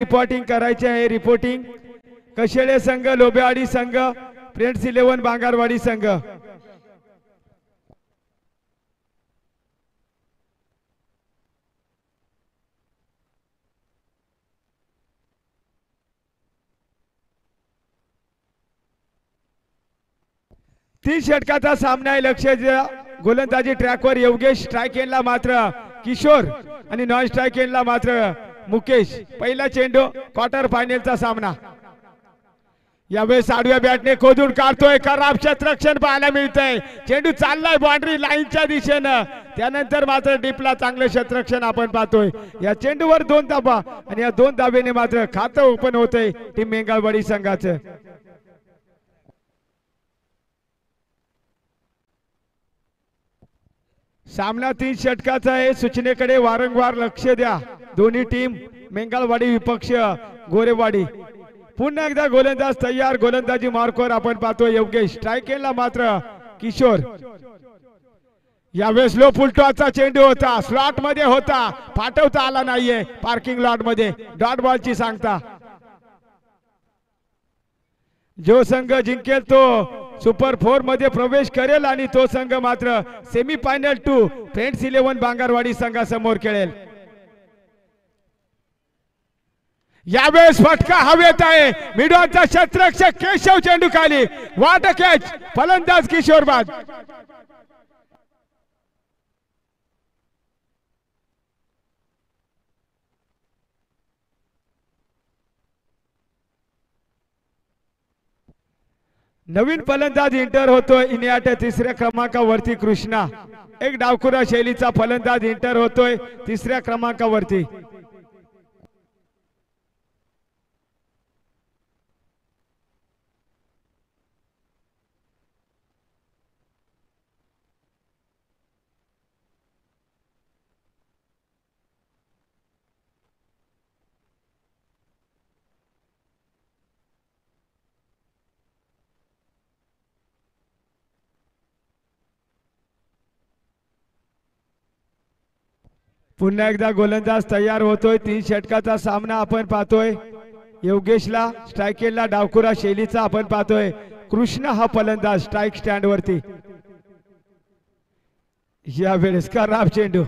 Reporting करायचे आहे. Reporting कशेळे संघ, लोबेवाडी संघ, फ्रेंड्स 11 बांगारवाडी संघ. तीन षटकाचा सामना आहे. लक्ष द्या. गोलंदाजी ट्रॅकवर योगेश, स्ट्राईक एंडला मात्र किशोर आणि नॉन स्ट्राईक एंडला मात्र मुकेश. पहिला चेंडू क्वार्टर फायनलचा सामना. यावेळेस आडव्या बॅटने खोदून काढतोय. खराब क्षेत्ररक्षण पाहायला मिळतंय. चेंडू चाललाय बाउंड्री लाईनच्या दिशेनं. त्यानंतर मात्र डीपला चांगलं क्षेत्ररक्षण आपण पाहतोय. या चेंडूवर 2 धाबा आणि या 2 धाब्याने मात्र खातं ओपन होतंय टीम मेंगाळवाडी संघाचं. सामना 3 षटकाचा आहे. सूचनेकडे वारंवार लक्ष द्या. दोन्ही टीम मेंगाळवाडी विपक्ष गोरेवाडी. पुन्हा एकदा गोलंदाज तयार. गोलंदाजी मार्कवर आपण पाहतोय योगेश. स्ट्राईक एंडला मात्र किशोर. यावेळेस लो फुलटॉसचा चेंडू होता. स्लॉट मध्ये होता. पाठवता आला नाहीये. पार्किंग लॉट मध्ये डॉट बॉलची सांगता. जो संघ जिंकेल तो सुपर 4 मध्ये प्रवेश करेल आणि तो संघ मात्र सेमी फायनल 2 फ्रेंड्स 11 बांगारवाडी संघासमोर खेळेल. यावेळेस फटका हवेत आहे. मिडॉनचा क्षेत्ररक्षक केशव चेंडू खाली. वाट कॅच. फलंदाज किशोर बाद. नवीन फलंदाज इंटर होतोय. इनियाट 3ऱ्या क्रमांकावरती कृष्णा. एक डावखुरा शैलीचा फलंदाज इंटर होतोय 3ऱ्या क्रमांकावरती. पुन्हा एकदा गोलंदाज तयार होतोय. 3 षटकाचा सामना आपण पाहतोय. योगेशला स्ट्राईकला डावखुरा शैलीचा आपण पाहतोय. कृष्ण हा फलंदाज स्ट्राईक स्टँड वरती. यावेळेस खराब चेंडू.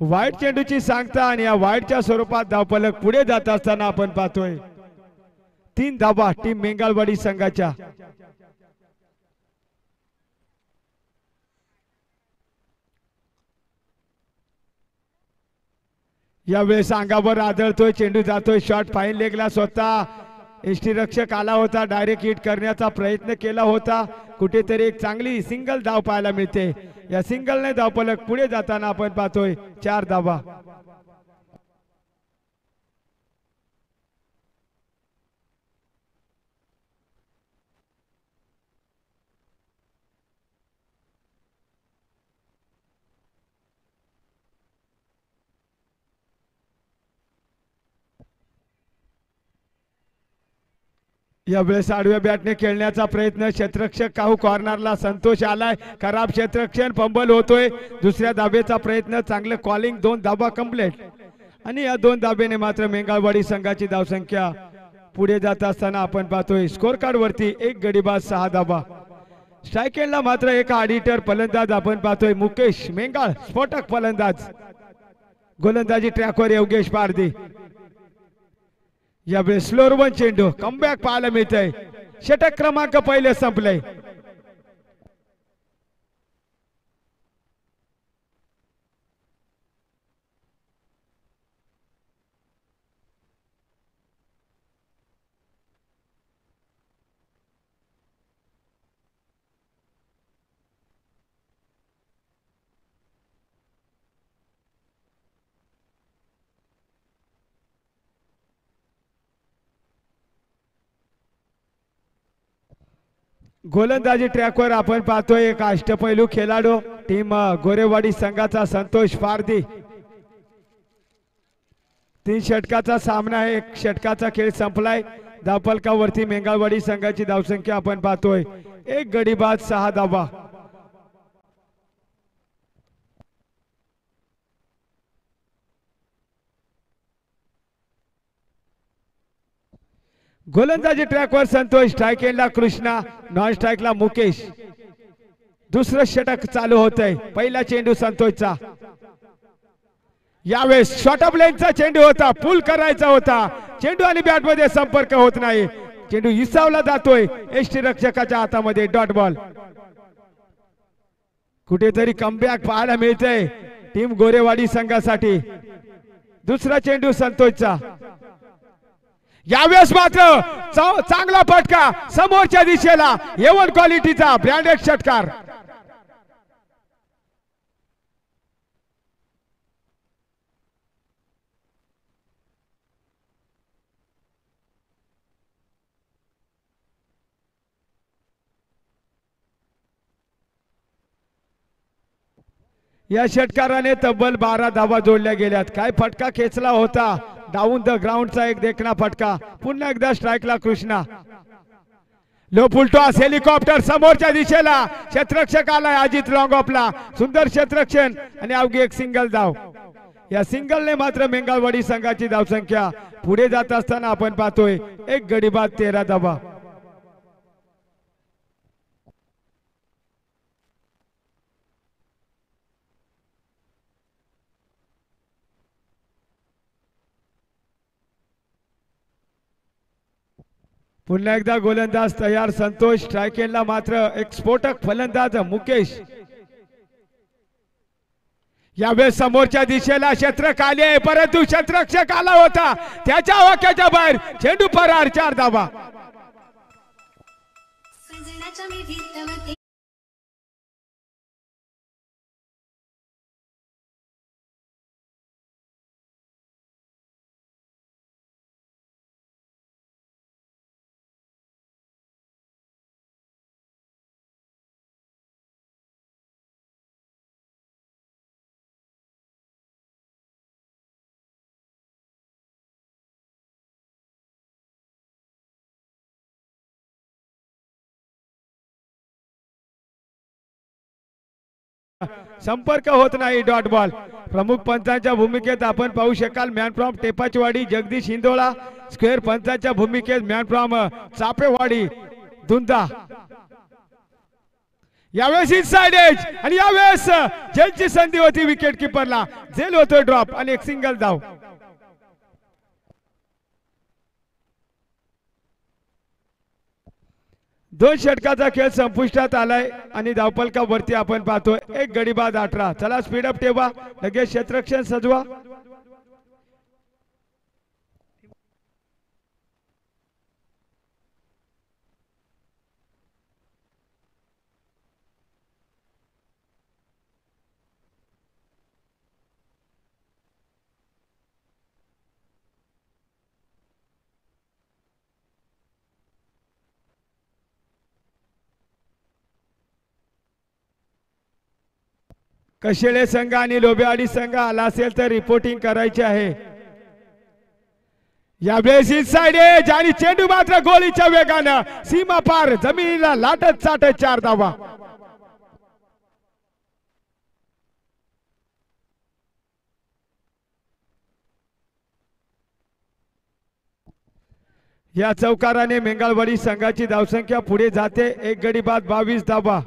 वाईट चेंडूची सांगता आणि या वाईटच्या स्वरूपात धावफलक पुढे जात असताना आपण पाहतोय 3 धाबा टीम मेंगाळवाडी संघाच्या. यावेळेस अंगावर आदळतोय. चेंडू जातोय शॉट फाईन लेगला. स्वतः यष्टीरक्षक आला होता. डायरेक्ट हिट करण्याचा प्रयत्न केला होता. कुठेतरी एक चांगली सिंगल धाव पाहायला मिळते. या सिंगलने धावफलक पुढे जाताना आपण पाहतोय 4 धावा. यावेळेस आडव्या बॅटने खेळण्याचा प्रयत्न. क्षेत्ररक्षक काहू कॉर्नरला. संतोष आलाय. खराब क्षेत्ररक्षण. फंबल होतोय. दुसऱ्या धाब्याचा प्रयत्न. चांगलं कॉलिंग. 2 धाबा कंप्लीट आणि या 2 धाब्याने मात्र मेंगाळवाडी संघाची धावसंख्या पुढे जात असताना आपण पाहतोय. स्कोर कार्ड वरती 1 गडीबाज 6 धाबा. स्ट्राईक एंडला मात्र एक ऑडिटर फलंदाज आपण पाहतोय. मुकेश मेंगाळ स्फोटक फलंदाज. गोलंदाजी ट्रॅकवर योगेश पारधी. यावेळेस स्लोअर 1 चेंडू. कमबॅक पाहायला मिळतंय. षटक क्रमांक पहिले संपले. गोलंदाजी ट्रॅकवर आपण पाहतोय एक अष्टपैलू खेळाडू टीम गोरेवाडी संघाचा संतोष पारधी. 3 षटकाचा सामना आहे. 1 षटकाचा खेळ संपलाय. धावफलकावरती मेंगाळवाडी संघाची धावसंख्या आपण पाहतोय 1 गडीबाज 6 धावा. गोलंदाजी ट्रॅकवर संतोष, स्ट्राइक एंडला कृष्णा, नॉन स्ट्राइकला मुकेश. दुसरं षटक चालू होतंय. पहिला चेंडू संतोषचा. यावेळेस शॉर्ट ऑफ लेनचा चेंडू होता, पुल करायचा होता. चेंडू आणि बॅट मध्ये संपर्क होत नाही. चेंडू इसावला जातोय एष्टी रक्षकाच्या हातामध्ये. Dot ball. कुठेतरी कमबॅक पाहायला मिळतंय टीम गोरेवाडी संघासाठी. दुसरा चेंडू संतोषचा. यावेळेस मात्र चांगला फटका समोरच्या दिशेला. A1 क्वालिटीचा ब्रँडेड षटकार. या षटकाराने तब्बल 12 धावा जोडल्या गेल्यात. काय फटका खेचला होता. डाऊन द ग्राउंडचा एक देखणा फटका. पुन्हा एकदा स्ट्राइकला Krishna. Low full toss. Helicopter समोरच्या दिशेला. क्षेत्ररक्षक आलाय अजित लॉंग ऑफला. सुंदर क्षेत्ररक्षण आणि अवघी एक सिंगल धाव. या सिंगलने मात्र मेंगाळवाडी संघाची धावसंख्या पुढे जात असताना आपण पाहतोय एक गडी बाद 13 धावा. पुन्हा एकदा गोलंदाज तयार संतोष. स्ट्राइक एंडला मात्र एक स्फोटक फलंदाज मुकेश. यावेळेस समोरच्या दिशेला क्षेत्ररक्षक आले, परंतु क्षेत्ररक्षक आला होता त्याच्या वाक्याच्या बाहेर. चेंडू फरार. 4 धावा. संपर्क होत नाही. Dot ball. प्रमुख पंचांच्या भूमिकेत आपण पाहू शकाल man from टेपाचवाडी Jagdish Hindola. Square पंचांच्या भूमिकेत मॅन फ्रॉम चापेवाडी धुंदा. यावेळेस इनसाइड एज आणि यावेळेस जेलची संधी होती विकेट किपरला. जेल होतोय ड्रॉप आणि एक सिंगल धाव. दोन षटकाचा खेळ संपुष्टात आलाय आणि धावफलकावरती आपण पाहतोय एक गडी बाद 18. चला स्पीड अप ठेवा. लगेच क्षेत्ररक्षण सजवा. कशेळे संघ आणि लोबेवाडी संघ आला असेल तर रिपोर्टिंग करायची आहे. यावेळेस इनसाइड एज आणि चेंडू मात्र गोळीच्या वेगानं सीमा पार जमिनीला लाटत चाटत 4 धावा. या चौकाराने मेंगाळवाडी संघाची धावसंख्या पुढे जाते एक गडी बाद 22 धावा.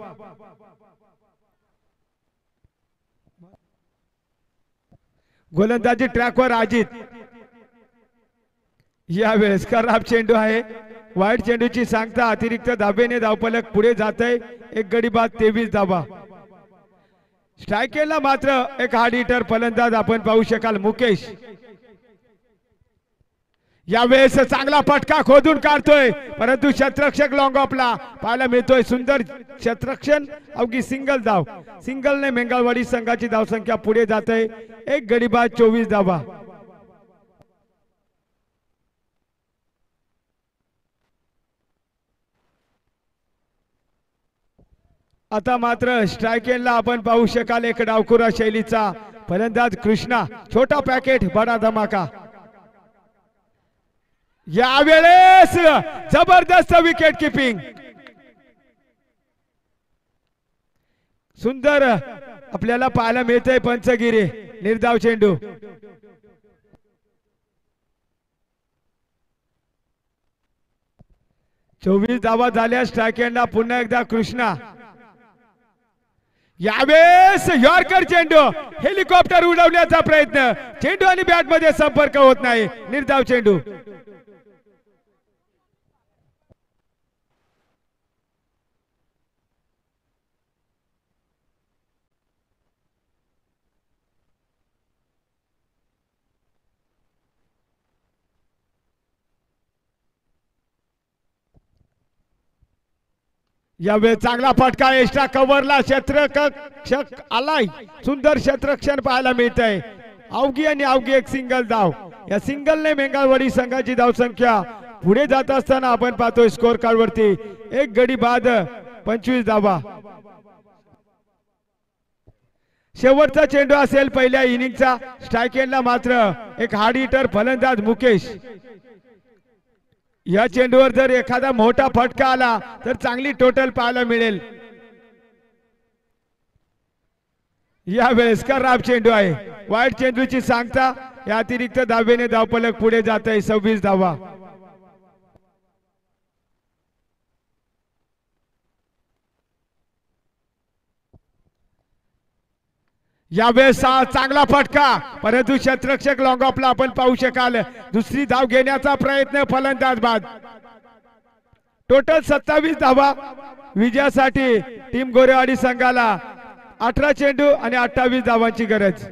गोलंदाजी ट्रॅकवर अजित. यावेळेस खराब चेंडू आहे. वाईट चेंडूची सांगता अतिरिक्त धाबेने धावफलक पुढे जाते एक गडी बाद 23 धावा. स्ट्राइक एंडला मात्र एक हार्ड हिटर फलंदाज आपण पाहू शकाल मुकेश. यावेळेस चांगला फटका खोदून काढतोय परंतु क्षेत्ररक्षक लॉंग ऑफला पाहायला मिळतोय. सुंदर क्षेत्ररक्षण अवघी सिंगल धाव. सिंगलने मेंगाळवाडी संघाची धावसंख्या पुढे जाते एक गडी बाद 24 धावा. आता मात्र स्ट्राइक एंडला आपण पाहू शकाल एक डावखुरा शैलीचा फलंदाज कृष्णा. छोटा पॅकेट बडा धमाका. यावेळेस जबरदस्त विकेट किपिंग. सुंदर आपल्याला पाहायला मिळतंय पंचगिरी. निर्धाव चेंडू. 24 धावा झाल्या. स्ट्राईक एंडला पुन्हा एकदा कृष्णा. यावेळेस यॉर्कर चेंडू, हेलिकॉप्टर उडवण्याचा प्रयत्न, चेंडू आणि बॅट मध्ये संपर्क होत नाही. निर्धाव चेंडू. यावेळी चांगला फटका एक्स्ट्रा कव्हरला. क्षेत्ररक्षक आलाय. सुंदर क्षेत्ररक्षण पाहायला मिळत आहे. अवघी आणि अवघी एक सिंगल धाव. या सिंगलने मेंगारवाडी संघाची धावसंख्या पुढे जात असताना आपण पाहतोय स्कोर कार्ड वरती एक गडी बाद 25 धावा. शेवटचा चेंडू असेल पहिल्या इनिंगचा. स्ट्राईक एंडला मात्र एक हार्ड हिटर फलंदाज मुकेश. या चेंडूवर जर एखादा मोठा फटका आला तर चांगली टोटल पाहायला मिळेल. यावेळेस खराब चेंडू आहे. वाईट चेंडूची सांगता. या अतिरिक्त धावेने धावफलक पुढे जात आहे. 26 धावा. यावेळेस चांगला फटका, परंतु क्षेत्ररक्षक लॉंग ऑफला आपण पाहू शकाल. दुसरी धाव घेण्याचा प्रयत्न, फलंदाज बाद. टोटल 27 धावा. विजयासाठी टीम गोरेवाडी संघाला 18 चेंडू आणि 28 धावांची गरज.